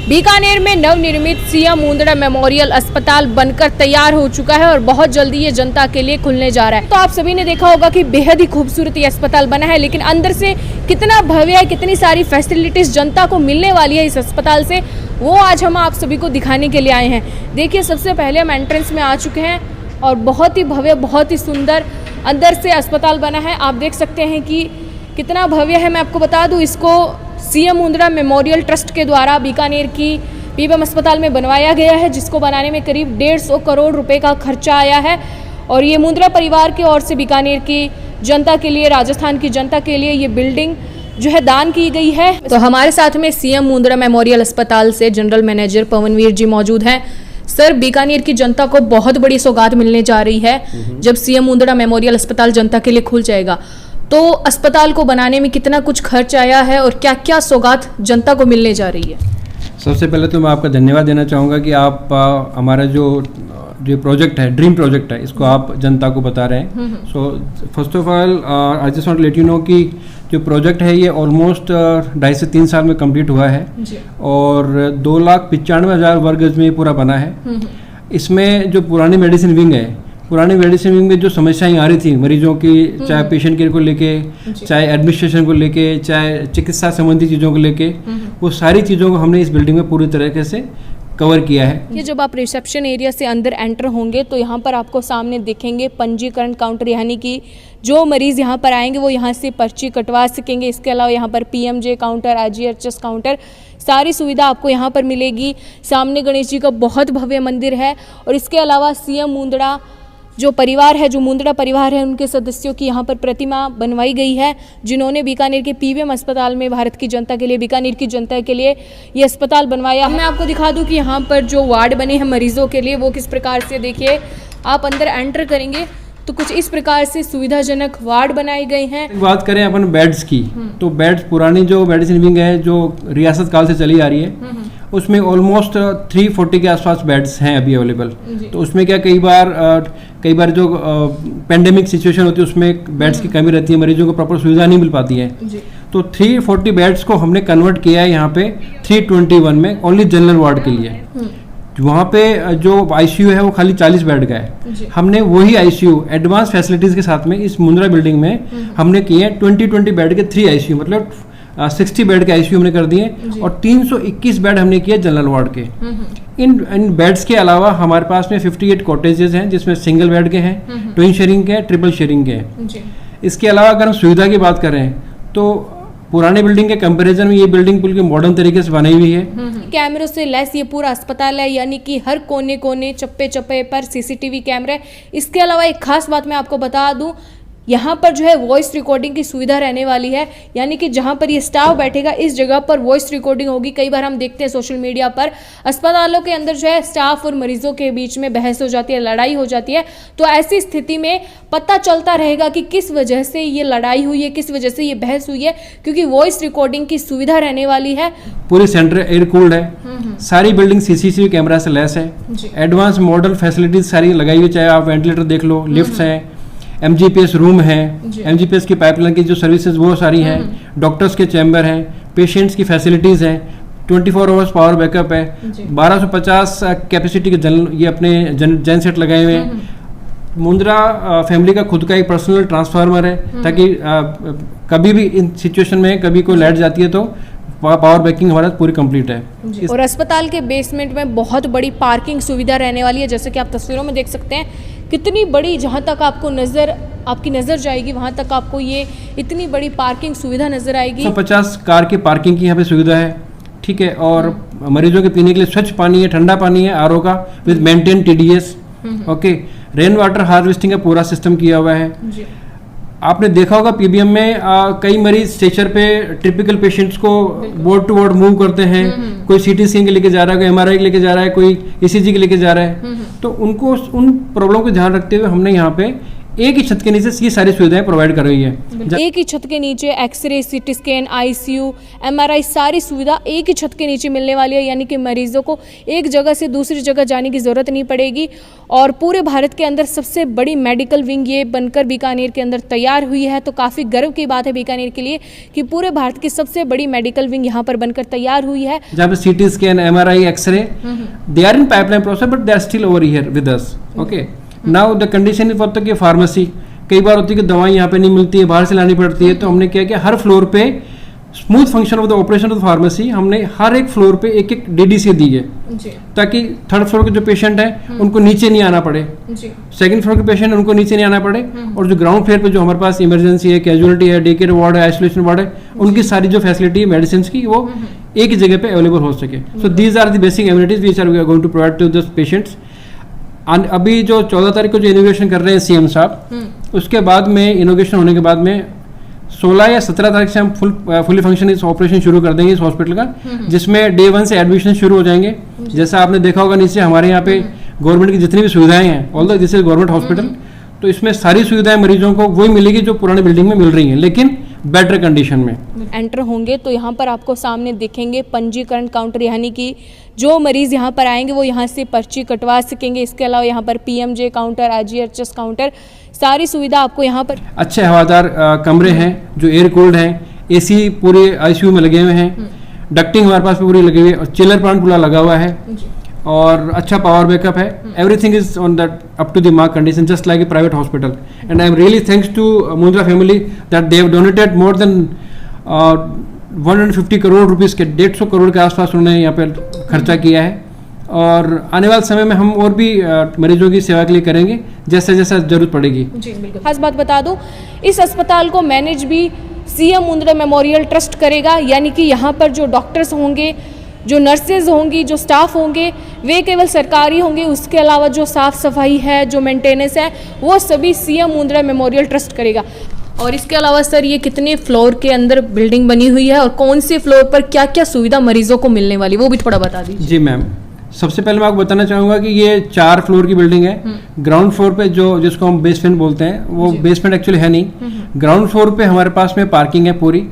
बीकानेर में नवनिर्मित CM Mundra memorial अस्पताल बनकर तैयार हो चुका है और बहुत जल्दी ये जनता के लिए खुलने जा रहा है। तो आप सभी ने देखा होगा कि बेहद ही खूबसूरत ये अस्पताल बना है, लेकिन अंदर से कितना भव्य है, कितनी सारी फैसिलिटीज जनता को मिलने वाली है इस अस्पताल से, वो आज हम आप सभी को दिखाने के लिए आए हैं। देखिए, सबसे पहले हम एंट्रेंस में आ चुके हैं और बहुत ही भव्य, बहुत ही सुंदर अंदर से अस्पताल बना है। आप देख सकते हैं कि कितना भव्य है। मैं आपको बता दूं, इसको सीएम मुंदड़ा मेमोरियल ट्रस्ट के द्वारा बीकानेर की पीबीएम अस्पताल में बनवाया गया है, जिसको बनाने में करीब 150 करोड़ रुपए का खर्चा आया है। और ये मुंदड़ा परिवार की ओर से बीकानेर की जनता के लिए, राजस्थान की जनता के लिए ये बिल्डिंग जो है दान की गई है। तो हमारे साथ में सीएम मुंदड़ा मेमोरियल अस्पताल से जनरल मैनेजर पवनवीर जी मौजूद हैं। सर, बीकानेर की जनता को बहुत बड़ी सौगात मिलने जा रही है जब सीएम मुंदड़ा मेमोरियल अस्पताल जनता के लिए खुल जाएगा। तो अस्पताल को बनाने में कितना कुछ खर्च आया है और क्या क्या सौगात जनता को मिलने जा रही है? सबसे पहले तो मैं आपका धन्यवाद देना चाहूँगा कि आप हमारा जो प्रोजेक्ट है, ड्रीम प्रोजेक्ट है, इसको आप जनता को बता रहे हैं। So first of all I just want to let you know कि जो प्रोजेक्ट है ये ऑलमोस्ट 2.5 से 3 साल में कंप्लीट हुआ है और 2,95,000 वर्ग गज में ये पूरा बना है। इसमें जो पुरानी मेडिसिन विंग है, पुरानी मेडिसिन विंग में जो समस्याएं आ रही थी मरीजों की, चाहे पेशेंट केयर को लेके, चाहे एडमिनिस्ट्रेशन को लेके, चाहे चिकित्सा संबंधी चीज़ों को लेके, वो सारी चीज़ों को हमने इस बिल्डिंग में पूरी तरीके से कवर किया है। ये जब आप रिसेप्शन एरिया से अंदर एंटर होंगे तो यहाँ पर आपको सामने दिखेंगे पंजीकरण काउंटर, यानी कि जो मरीज़ यहाँ पर आएंगे वो यहाँ से पर्ची कटवा सकेंगे। इसके अलावा यहाँ पर पीएमजे काउंटर, IGHS काउंटर, सारी सुविधा आपको यहाँ पर मिलेगी। सामने गणेश जी का बहुत भव्य मंदिर है और इसके अलावा सीएम मुंदड़ा जो परिवार है, जो मुंदड़ा परिवार है, उनके सदस्यों की यहाँ पर प्रतिमा बनवाई गई है, जिन्होंने बीकानेर के पीबीएम अस्पताल में भारत की जनता के लिए, बीकानेर की जनता के लिए ये अस्पताल बनवाया। मैं आपको दिखा दूं कि यहाँ पर जो वार्ड बने हैं मरीजों के लिए वो किस प्रकार से, देखिए आप अंदर एंटर करेंगे तो कुछ इस प्रकार से सुविधाजनक वार्ड बनाए गए हैं। बात करें अपन बेड्स की, तो बेड्स पुरानी जो मेडिसिन विंग है जो रियासत काल से चली आ रही है, उसमें ऑलमोस्ट 340 के आसपास बेड्स हैं अभी अवेलेबल। तो उसमें क्या कई बार जो पेंडेमिक सिचुएशन होती है उसमें बेड्स की कमी रहती है, मरीजों को प्रॉपर सुविधा नहीं मिल पाती है। तो 340 बेड्स को हमने कन्वर्ट किया है यहाँ पे 321 में, ओनली जनरल वार्ड के लिए। वहाँ पे जो ICU है वो खाली 40 बेड का है। हमने वही ICU एडवांस फैसिलिटीज के साथ में इस मुंदड़ा बिल्डिंग में हमने किए हैं 20 बेड के 3 ICU, मतलब 60 बेड के ICU हमने कर दिए और 321 बेड हमने किए जनरल वार्ड के। इन बेड्स के अलावा हमारे पास में 58 कॉटेजेस हैं, जिसमें सिंगल बेड के हैं, ट्विन शेयरिंग के हैं, ट्रिपल शेयरिंग के हैं। इसके अलावा अगर हम सुविधा की बात करें तो पुराने बिल्डिंग के कंपैरिजन में ये बिल्डिंग बिल्कुल मॉडर्न तरीके से बनाई हुई है। कैमरों से लैस ये पूरा अस्पताल है, यानी कि हर कोने कोने, चप्पे चप्पे पर CCTV कैमरे। इसके अलावा एक खास बात मैं आपको बता दूं, यहाँ पर जो है वॉइस रिकॉर्डिंग की सुविधा रहने वाली है, यानी कि जहाँ पर ये स्टाफ बैठेगा इस जगह पर वॉइस रिकॉर्डिंग होगी। कई बार हम देखते हैं सोशल मीडिया पर अस्पतालों के अंदर जो है स्टाफ और मरीजों के बीच में बहस हो जाती है, लड़ाई हो जाती है। तो ऐसी स्थिति में पता चलता रहेगा कि किस वजह से ये लड़ाई हुई है, किस वजह से ये बहस हुई है, क्योंकि वॉइस रिकॉर्डिंग की सुविधा रहने वाली है। पूरी सेंटर एयर कूल्ड है, सारी बिल्डिंग CCTV कैमरा से लैस है, एडवांस मॉडल फैसिलिटीज सारी लगाई हुई, चाहे आप वेंटिलेटर देख लो, लिफ्ट है, MGPS रूम है, MGPS की पाइपलाइन की जो सर्विसेज वो सारी हैं, डॉक्टर्स के चैम्बर हैं, पेशेंट्स की फैसिलिटीज़ हैं, 24 आवर्स पावर बैकअप है, 1250 कैपेसिटी के ये अपने जेन सेट लगाए हुए हैं। मुंदड़ा फैमिली का खुद का एक पर्सनल ट्रांसफार्मर है, ताकि कभी भी इन सिचुएशन में कभी कोई लाइट जाती है तो पावर बैकिंग हमारा पूरी कंप्लीट है। और अस्पताल के बेसमेंट में बहुत बड़ी पार्किंग सुविधा रहने वाली है, जैसे कि आप तस्वीरों में देख सकते हैं कितनी बड़ी, जहाँ तक आपकी नज़र जाएगी वहाँ तक आपको ये इतनी बड़ी पार्किंग सुविधा नजर आएगी। 150 कार की पार्किंग की यहाँ पे सुविधा है, ठीक है। और मरीजों के पीने के लिए स्वच्छ पानी है, ठंडा पानी है RO का, with maintain TDS, okay. Rain water harvesting का पूरा सिस्टम किया हुआ है। आपने देखा होगा पीबीएम में कई मरीज स्ट्रेचर पे टिपिकल पेशेंट्स को वार्ड टू वार्ड मूव करते हैं, कोई CT स्कैन के लेके जा रहा है, कोई MRI के लेके जा रहा है, कोई ECG के लेके जा रहा है। तो उनको उन प्रॉब्लम को ध्यान रखते हुए हमने यहाँ पे एक ही छत के नीचे ये सारी सुविधाएं प्रोवाइड कर रही है। एक ही छत के नीचे x ray, CT scan, ICU, MRI सारी सुविधा एक ही छत के नीचे मिलने वाली है, यानी कि मरीजों को एक जगह से दूसरी जगह जाने की ज़रूरत नहीं पड़ेगी। और पूरे भारत के अंदर सबसे बड़ी मेडिकल विंग ये बनकर बीकानेर के अंदर तैयार हुई है। तो काफ़ी गर्व की बात है बीकानेर के लिए कि पूरे भारत की सबसे बड़ी मेडिकल विंग यहाँ पर बनकर तैयार हुई है। जहाँ पे CT scan, MRI, X-ray, they are in pipeline process but they are still over here with us. Okay, now the condition is what कि फार्मेसी कई बार होती है कि दवाई यहाँ पे नहीं मिलती है, बाहर से लानी पड़ती है। तो हमने क्या किया, हर फ्लोर पे smooth function of the operation of the pharmacy हमने हर एक फ्लोर पे एक एक डीडीसी दी है, ताकि थर्ड फ्लोर के जो पेशेंट है उनको नीचे नहीं आना पड़े, सेकंड फ्लोर के पेशेंट उनको नीचे नहीं आना पड़े, और जो ग्राउंड फ्लोर पे जो हमारे पास इमरजेंसी है, कैजुअलिटी है, डे केयर वार्ड है, आइसोलेशन वार्ड है, उनकी सारी जो फैसिलिटी है मेडिसिन की वो एक ही जगह पे अवेलेबल हो सके। So these are the basic amenities which are we are going to provide to the patients. अभी जो 14 तारीख को जो इनोग्रेशन कर रहे हैं सीएम साहब, उसके बाद में इनोग्रेशन होने के बाद में 16 या 17 तारीख से हम फुली फंक्शन इस ऑपरेशन शुरू कर देंगे इस हॉस्पिटल का, जिसमें डे 1 से एडमिशन शुरू हो जाएंगे। जैसा आपने देखा होगा नीचे हमारे यहाँ पे गवर्नमेंट की जितनी भी सुविधाएं हैं, although this is government hospital, तो इसमें सारी सुविधाएं मरीजों को वही मिलेगी जो पुरानी बिल्डिंग में मिल रही हैं, लेकिन बेटर कंडीशन में। एंटर होंगे तो यहाँ पर आपको सामने दिखेंगे पंजीकरण काउंटर, यानी कि जो मरीज यहाँ पर आएंगे वो यहाँ से पर्ची कटवा सकेंगे। इसके अलावा यहाँ पर पीएमजे काउंटर, आईजीएचएस काउंटर, सारी सुविधा आपको यहाँ पर। अच्छे हवादार कमरे हैं जो एयर कूल्ड हैं, एसी पूरे आईसीयू में लगे हुए हैं, डक्टिंग हमारे पास पूरी लगी हुई है, और चिलर प्लांट पूरा लगा हुआ है, और अच्छा पावर बैकअप है। Everything is on that up to the mark condition, just like a private hospital. And I am really thanks to Mundra family that they have donated more than 150 crore rupees के, 150 करोड़ के आसपास उन्होंने यहाँ पे खर्चा किया है। और आने वाले समय में हम और भी मरीजों की सेवा के लिए करेंगे जैसे जैसा जरूरत पड़ेगी। जी बिल्कुल। खास बात बता दूं, इस अस्पताल को मैनेज भी सीएम मुंद्रा मेमोरियल ट्रस्ट करेगा, यानी कि यहाँ पर जो डॉक्टर्स होंगे, जो नर्सेज होंगी, जो स्टाफ होंगे, वे केवल सरकारी होंगे। उसके अलावा जो साफ़ सफाई है, जो मेंटेनेंस है, वो सभी सीएम मुंद्रा मेमोरियल ट्रस्ट करेगा। और इसके अलावा सर, ये कितने फ्लोर के अंदर बिल्डिंग बनी हुई है और कौन से फ्लोर पर क्या क्या सुविधा मरीजों को मिलने वाली, वो भी थोड़ा बता दीजिए। जी मैम, सबसे पहले मैं आपको बताना चाहूँगा कि ये 4 फ्लोर की बिल्डिंग है। ग्राउंड फ्लोर पे जो जिसको हम बेसमेंट बोलते हैं, वो बेसमेंट एक्चुअली है नहीं। ग्राउंड फ्लोर पे हमारे पास में पार्किंग है पूरी।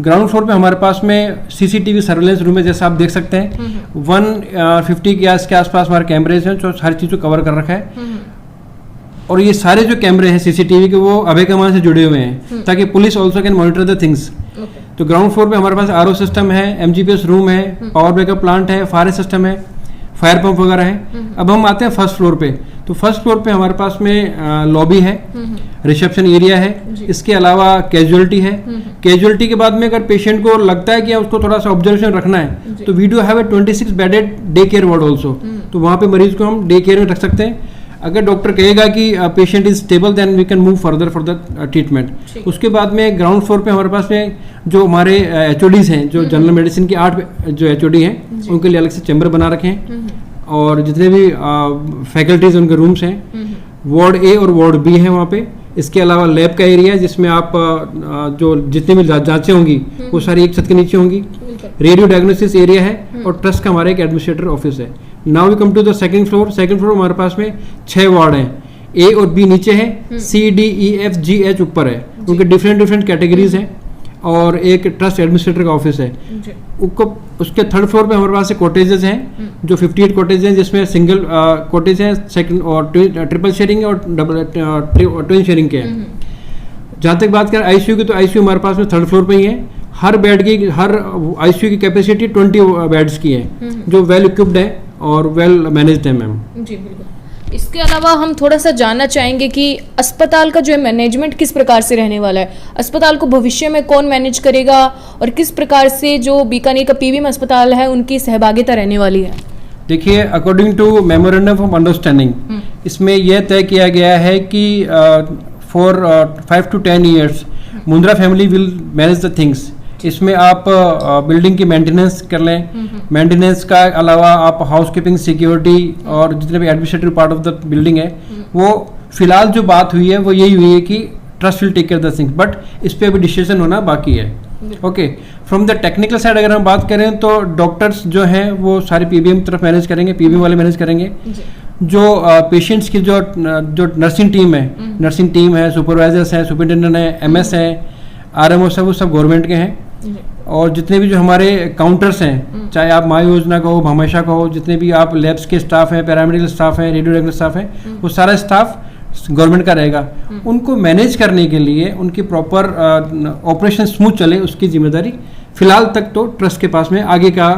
ग्राउंड फ्लोर पे हमारे पास में सीसीटीवी सर्वेलेंस रूम है, जैसा आप देख सकते हैं। 150 के आसपास हमारे कैमरेज हैं जो हर चीज़ को कवर कर रखा है। और ये सारे जो कैमरे हैं सीसीटीवी के, वो अभय कमान से जुड़े हुए हैं, ताकि police also can monitor the things. तो ग्राउंड फ्लोर पे हमारे पास आरओ सिस्टम है, एमजीपीएस रूम है, पावर बैकअप प्लांट है, फायर सिस्टम है, फायर पंप वगैरह है। अब हम आते हैं फर्स्ट फ्लोर पे। तो फर्स्ट फ्लोर पे हमारे पास में लॉबी है, रिसेप्शन एरिया है, इसके अलावा कैजुअलिटी है। कैजुअलिटी के बाद में अगर पेशेंट को लगता है कि उसको थोड़ा सा ऑब्जर्वेशन रखना है, तो we do have a 26 bedded day care ward also. तो वहाँ पे मरीज को हम डे केयर में रख सकते हैं। अगर डॉक्टर कहेगा कि patient is stable, then we can move further for the treatment. उसके बाद में ग्राउंड फ्लोर पे हमारे पास में जो हमारे एचओडीज हैं, जो जनरल मेडिसिन के 8 जो एचओडी हैं, उनके लिए अलग से चैम्बर बना रखे हैं, और जितने भी फैकल्टीज उनके रूम्स हैं, वार्ड ए और वार्ड बी है वहाँ पे। इसके अलावा लैब का एरिया है, जिसमें आप जो जितनी भी जांचें होंगी वो सारी एक छत के नीचे होंगी। रेडियो डायग्नोसिस एरिया है, और ट्रस्ट का हमारा एक एडमिनिस्ट्रेटर ऑफिस है। Now we come to the second floor. Second floor हमारे पास में 6 वार्ड हैं, ए और बी नीचे है, C D E F G H ऊपर है। उनके डिफरेंट कैटेगरीज हैं, और एक ट्रस्ट एडमिनिस्ट्रेटर का ऑफिस है। उसके थर्ड फ्लोर पे हमारे पास कॉटेजेस हैं, जो 58 कॉटेज हैं, जिसमें सिंगल कॉटेज हैं, सेकंड और ट्रिपल शेयरिंग और ट्विन शेयरिंग के हैं। जहाँ तक बात करें आईसीयू की, तो आईसीयू हमारे पास में थर्ड फ्लोर पे ही है। हर आईसीयू की कैपेसिटी 20 बेड्स की है, जो वेल इक्विप्ड है और वेल मैनेज्ड है मैम। जी बिल्कुल। इसके अलावा हम थोड़ा सा जानना चाहेंगे कि अस्पताल का जो है मैनेजमेंट किस प्रकार से रहने वाला है, अस्पताल को भविष्य में कौन मैनेज करेगा, और किस प्रकार से जो बीकानेर का पीबीएम अस्पताल है उनकी सहभागिता रहने वाली है। देखिए, according to memorandum of understanding, इसमें यह तय किया गया है कि for 5 to 10 years Mundra family will manage the things. इसमें आप बिल्डिंग की मेंटेनेंस कर लें, मेंटेनेंस का अलावा आप हाउस कीपिंग, सिक्योरिटी और जितने भी administrative part of the building है, वो फिलहाल जो बात हुई है वो यही हुई है कि trust will take care the things, but इस पर अभी डिसीजन होना बाकी है। Okay, from the technical side अगर हम बात करें, तो डॉक्टर्स जो हैं वो सारे पीबीएम तरफ मैनेज करेंगे, पीबीएम वाले मैनेज करेंगे। जो पेशेंट्स की जो नर्सिंग टीम है, सुपरवाइजर्स हैं, सुपरिटेंडेंट हैं, एमएस हैं, आरएमओ सब, वो सब गवर्नमेंट के हैं। और जितने भी जो हमारे काउंटर्स हैं, चाहे आप माँ योजना का हो, हमेशा का हो, जितने भी आप लैब्स के स्टाफ हैं, पैरामेडिकल स्टाफ हैं, रेडियो रेगुलर स्टाफ हैं, वो सारा स्टाफ गवर्नमेंट का रहेगा। उनको मैनेज करने के लिए उनकी प्रॉपर ऑपरेशन स्मूथ चले, उसकी जिम्मेदारी फिलहाल तक तो ट्रस्ट के पास में, आगे का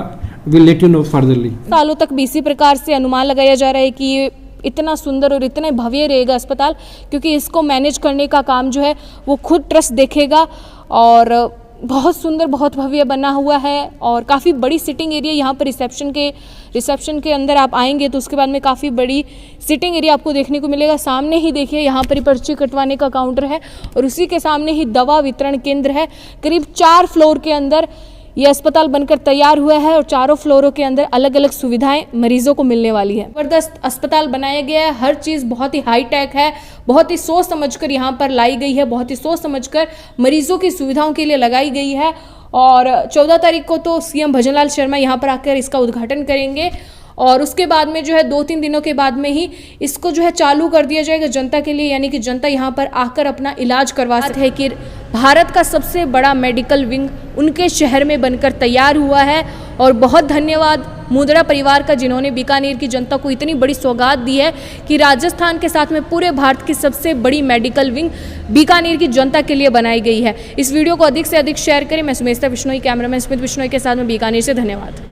will let you no furtherly. सालों तक भी इसी प्रकार से अनुमान लगाया जा रहा है कि ये इतना सुंदर और इतना भव्य रहेगा अस्पताल, क्योंकि इसको मैनेज करने का काम जो है वो खुद ट्रस्ट देखेगा। और बहुत सुंदर, बहुत भव्य बना हुआ है और काफ़ी बड़ी सिटिंग एरिया यहाँ पर रिसेप्शन के अंदर आप आएंगे तो उसके बाद में काफ़ी बड़ी सिटिंग एरिया आपको देखने को मिलेगा। सामने ही देखिए यहाँ पर ही पर्ची कटवाने का काउंटर है और उसी के सामने ही दवा वितरण केंद्र है। करीब 4 फ्लोर के अंदर ये अस्पताल बनकर तैयार हुआ है और चारों फ्लोरों के अंदर अलग अलग सुविधाएं मरीजों को मिलने वाली है। जबरदस्त अस्पताल बनाया गया है, हर चीज़ बहुत ही हाई टेक है, बहुत ही सोच समझकर यहाँ पर लाई गई है, बहुत ही सोच समझकर मरीजों की सुविधाओं के लिए लगाई गई है। और 14 तारीख को तो सीएम भजनलाल शर्मा यहाँ पर आकर इसका उद्घाटन करेंगे और उसके बाद में जो है 2-3 दिनों के बाद में ही इसको जो है चालू कर दिया जाएगा जनता के लिए, यानी कि जनता यहाँ पर आकर अपना इलाज करवा सकती है। कि भारत का सबसे बड़ा मेडिकल विंग उनके शहर में बनकर तैयार हुआ है। और बहुत धन्यवाद मुंदड़ा परिवार का, जिन्होंने बीकानेर की जनता को इतनी बड़ी सौगात दी है कि राजस्थान के साथ में पूरे भारत की सबसे बड़ी मेडिकल विंग बीकानेर की जनता के लिए बनाई गई है। इस वीडियो को अधिक से अधिक शेयर करें। मैं सुमेस्ता बिश्नोई, कैमरामैन स्मित बिश्नोई के साथ में बीकानेर से। धन्यवाद।